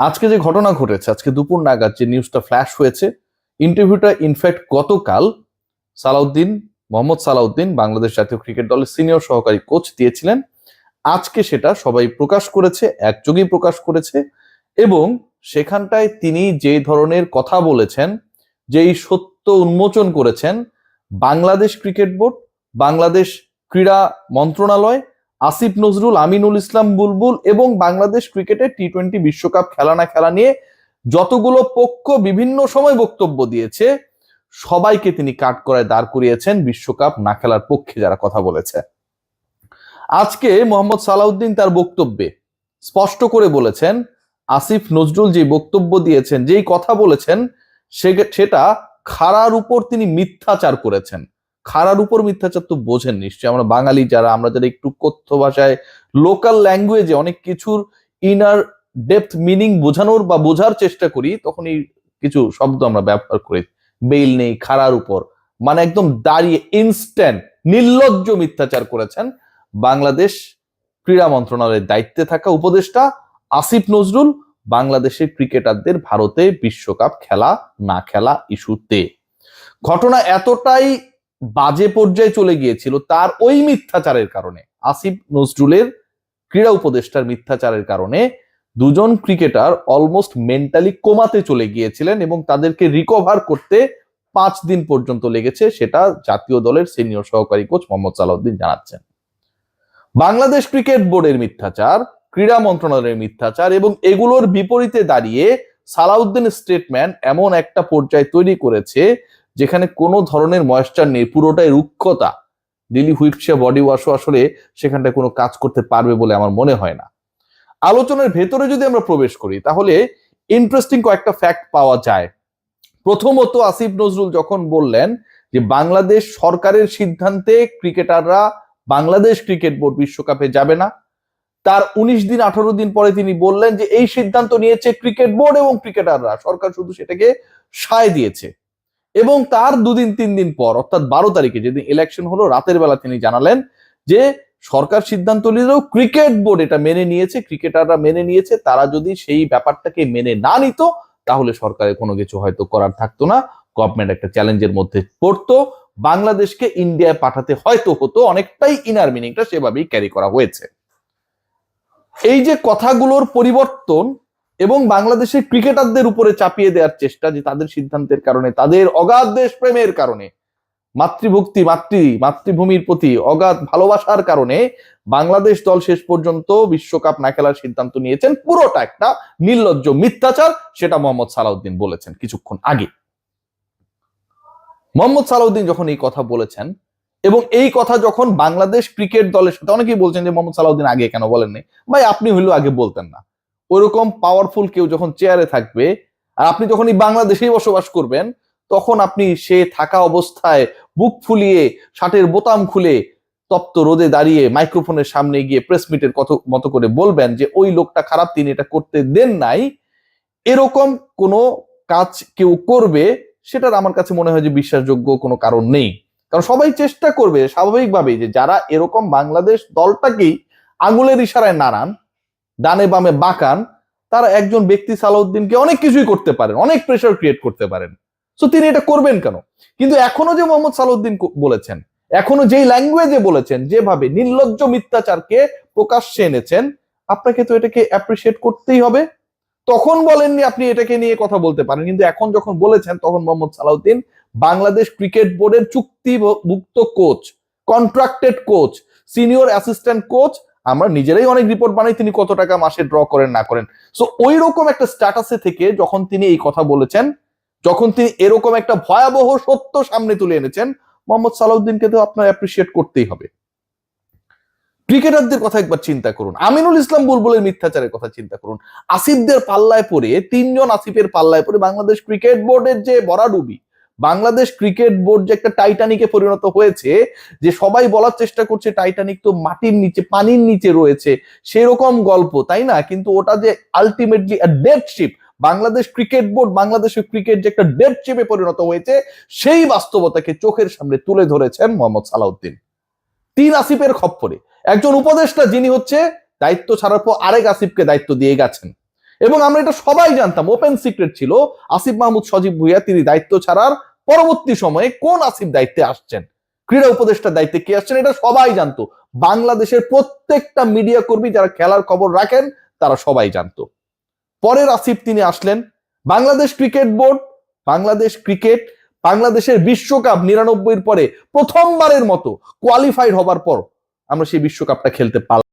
আজকে যে ঘটনা ঘটেছে, আজকে দুপুর নাগাদ যে নিউজটা ফ্ল্যাশ হয়েছে, ইন্টারভিউটা ইনফ্যাক্ট গতকাল মোহাম্মদ সালাউদ্দিন বাংলাদেশ জাতীয় ক্রিকেট দলের সিনিয়র সহকারী কোচ দিয়েছিলেন। আজকে সেটা সবাই প্রকাশ করেছে, একযোগেই প্রকাশ করেছে। এবং সেখানটায় তিনি যে ধরনের কথা বলেছেন, যেই সত্য উন্মোচন করেছেন, বাংলাদেশ ক্রিকেট বোর্ড, বাংলাদেশ ক্রীড়া মন্ত্রণালয়, আসিফ নজরুল, আমিনুল ইসলাম বুলবুল এবং বাংলাদেশ ক্রিকেটে টি-20 বিশ্বকাপ খেলা না খেলা নিয়ে যতগুলো পক্ষ বিভিন্ন সময় বক্তব্য দিয়েছে, সবাইকে তিনি কাঠগড়ায় দাঁড় করিয়েছেন বিশ্বকাপ না খেলার পক্ষে যারা কথা বলেছে। আজকে মোহাম্মদ সালাউদ্দিন তার বক্তব্যে স্পষ্ট করে বলেছেন, আসিফ নজরুল যে বক্তব্য দিয়েছেন, যেই কথা বলেছেন, সেটা খাড়ার উপর তিনি মিথ্যাচার করেছেন। খাড়ার উপর মিথ্যাচার তো বোঝেন নিশ্চয়ই, আমরা বাঙালি আমরা যারা একটু কথ্য ভাষায়, লোকাল ল্যাঙ্গুয়েজে অনেক কিছুর ইনার ডেপথ মিনিং বোঝানোর বা বোঝার চেষ্টা করি, তখন এই কিছু শব্দ আমরা ব্যবহার করি। বেইল নেই, খাড়ার উপর, মানে একদম দাঁড়িয়ে ইনস্ট্যান্ট নির্লজ্জ মিথ্যাচার করেছেন বাংলাদেশ ক্রীড়া মন্ত্রণালয়ের দায়িত্বে থাকা উপদেষ্টা আসিফ নজরুল বাংলাদেশের ক্রিকেটারদের ভারতে বিশ্বকাপ খেলা না খেলা ইস্যুতে। ঘটনা এতটাই বাজে পর্যায়ে চলে গিয়েছিল তার ওই মিথ্যাচারের কারণে, আসিফ নজরুলের ক্রীড়া উপদেষ্টার মিথ্যাচারের কারণে দুজন ক্রিকেটার অলমোস্ট মেন্টালি কোমাতে চলে গিয়েছিলেন এবং তাদেরকে রিকভার করতে 5 দিন পর্যন্ত লেগেছে, সেটা জাতীয় দলের সিনিয়র সহকারী কোচ মোহাম্মদ সালাউদ্দিন জানাচ্ছেন। বাংলাদেশ ক্রিকেট বোর্ডের মিথ্যাচার, ক্রীড়া মন্ত্রণালয়ের মিথ্যাচার এবং এগুলোর বিপরীতে দাঁড়িয়ে সালাউদ্দিনের স্টেটমেন্ট এমন একটা পর্যায়ে তৈরি করেছে যেখানে কোনো ধরনের ময়েশ্চার নেই, পুরোটাই রুক্ষতা। লিলি হুইপশে বডি ওয়াশও আসলে সেখানটায় কোনো কাজ করতে পারবে বলে আমার মনে হয় না। আলোচনার ভেতরে যদি আমরা প্রবেশ করি তাহলে ইন্টারেস্টিং কয়েকটা ফ্যাক্ট পাওয়া যায়। প্রথমত, আসিফ নজরুল যখন বললেন যে বাংলাদেশ সরকারের সিদ্ধান্তে ক্রিকেটাররা বাংলাদেশ ক্রিকেট বোর্ড বিশ্বকাপে যাবে না, তার 19 দিন 18 দিন পরে তিনি বললেন যে এই সিদ্ধান্ত নিয়েছে ক্রিকেট বোর্ড এবং ক্রিকেটাররা, সরকার শুধু সেটাকে সায় দিয়েছে। এবং তার 2-3 দিন পর, অর্থাৎ 12 তারিখে যেদিন ইলেকশন হলো, রাতের বেলা তিনি জানালেন যে সরকার সিদ্ধান্ত নিলেও ক্রিকেট বোর্ড এটা মেনে নিয়েছে, ক্রিকেটাররা মেনে নিয়েছে, তারা যদি সেই ব্যাপারটাকে মেনে না নিত তাহলে সরকারের কোনো কিছু হয়তো করার থাকতো না, গভর্নমেন্ট একটা চ্যালেঞ্জের মধ্যে পড়তো, বাংলাদেশকে ইন্ডিয়ায় পাঠাতে হয়তো হতো। অনেকটাই ইনার মিনিংটা সেভাবেই ক্যারি করা হয়েছে। এই যে কথাগুলোর পরিবর্তন এবং বাংলাদেশের ক্রিকেটারদের উপরে চাপিয়ে দেওয়ার চেষ্টা, যে তাদের সিদ্ধান্তের কারণে, তাদের অগাধ দেশপ্রেমের কারণে, মাতৃভক্তি, মাতৃভূমির প্রতি অগাধ ভালোবাসার কারণে বাংলাদেশ দল শেষ পর্যন্ত বিশ্বকাপ না খেলার সিদ্ধান্ত নিয়েছেন, পুরোটা একটা নির্লজ্জ মিথ্যাচার, সেটা মোহাম্মদ সালাউদ্দিন বলেছেন কিছুক্ষণ আগে। মোহাম্মদ সালাউদ্দিন যখন এই কথা বলেছেন এবং এই কথা যখন বাংলাদেশ ক্রিকেট দলের সাথে, অনেকেই বলছেন যে মোহাম্মদ সালাউদ্দিন আগে কেন বলেননি, ভাই আপনি হইলেও আগে বলতেন না। ওইরকম পাওয়ারফুল কেউ যখন চেয়ারে থাকবে আর আপনি যখন এই বাংলাদেশেই বসবাস করবেন, তখন আপনি সে থাকা অবস্থায় বুক ফুলিয়ে শার্টের বোতাম খুলে তপ্ত রোদে দাঁড়িয়ে মাইক্রোফোনের সামনে গিয়ে প্রেস মিটের মতো করে বলবেন যে ওই লোকটা খারাপ, তিনি এটা করতে দেন নাই। এরকম কোনো কাজ কেউ করবে, সেটার আমার কাছে মনে হয় যে বিশ্বাসযোগ্য কোনো কারণ নেই। কারণ সবাই চেষ্টা করবে স্বাভাবিকভাবেই যে যারা এরকম বাংলাদেশ দলটাকেই আঙুলের ইশারায় নাড়ান, ডানে বামে বাঁকান, তারা একজন ব্যক্তি সালাউদ্দিনকে অনেক কিছুই করতে পারেন, অনেক প্রেশার ক্রিয়েট করতে পারেন। তো তিনি এটা করবেন কেন? কিন্তু এখনো যে মোহাম্মদ সালাউদ্দিন বলেছেন, এখনো যেই ল্যাঙ্গুয়েজে বলেছেন, যেভাবে নির্লজ্জ মিথ্যাচারকে প্রকাশ্যে এনেছেন, আপনাকে তো এটাকে অ্যাপ্রিসিয়েট করতেই হবে। তখন বলেননি আপনি এটাকে নিয়ে কথা বলতে পারেন, কিন্তু এখন যখন বলেছেন তখন মোহাম্মদ সালাউদ্দিন বাংলাদেশ ক্রিকেট বোর্ডের চুক্তিভুক্ত coach, contracted coach, senior assistant coach, আমরা নিজেরাই অনেক রিপোর্ট বানাই তিনি কত টাকা মাসে ড্র করেন না করেন। সো ওই রকম একটা স্ট্যাটাসে থেকে যখন তিনি এই কথা বলেছেন, যখন তিনি এরকম একটা ভয়াবহ সত্য সামনে তুলে এনেছেন, মোহাম্মদ সালাউদ্দিনকে তো আপনার অ্যাপ্রিসিয়েট করতেই হবে। ক্রিকেটারদের কথা একবার চিন্তা করুন, আমিনুল ইসলাম বুলবুলের মিথ্যাচারের কথা চিন্তা করুন, আসিফদের পাল্লায় পড়ে, 3 জন আসিফের পাল্লায় পড়ে বাংলাদেশ ক্রিকেট বোর্ডের যে ভরাডুবি, বাংলাদেশ ক্রিকেট বোর্ড যে একটা টাইটানিকে পরিণত হয়েছে, যে সবাই বলার চেষ্টা করছে টাইটানিক তো মাটির নিচে, পানির নিচে রয়েছে, সেরকম গল্প, তাই না? কিন্তু ওটা যে ultimately dead ship, Bangladesh cricket board, বাংলাদেশের ক্রিকেট যে একটা ডেড শিপে পরিণত হয়েছে, সেই বাস্তবতাকে চোখের সামনে তুলে ধরেছেন মোহাম্মদ সালাউদ্দিন। 3 আসিফের খপ্পরে একজন উপদেষ্টা, যিনি হচ্ছে দায়িত্ব ছাড়ার পর আরেক আসিফকে দায়িত্ব দিয়ে গেছেন, এবং আমরা এটা সবাই জানতাম, ওপেন সিক্রেট ছিল আসিফ মাহমুদ সজীব ভুঁইয়া তিনি দায়িত্ব ছাড়ার পরবর্তী সময়ে কোন আসিফ দায়িত্বে আসছেন, ক্রীড়া উপদেষ্টার দায়িত্বে কে আসছেন, এটা সবাই জানতো। বাংলাদেশের প্রত্যেকটা মিডিয়া কর্মী যারা খেলার খবর রাখেন তারা সবাই জানতো। পরের আসিফ তিনি আসলেন, Bangladesh cricket board, Bangladesh cricket, বাংলাদেশের বিশ্বকাপ 99-এর পরে প্রথমবারের মতো কোয়ালিফাইড হবার পর আমরা সেই বিশ্বকাপটা খেলতে পারলাম।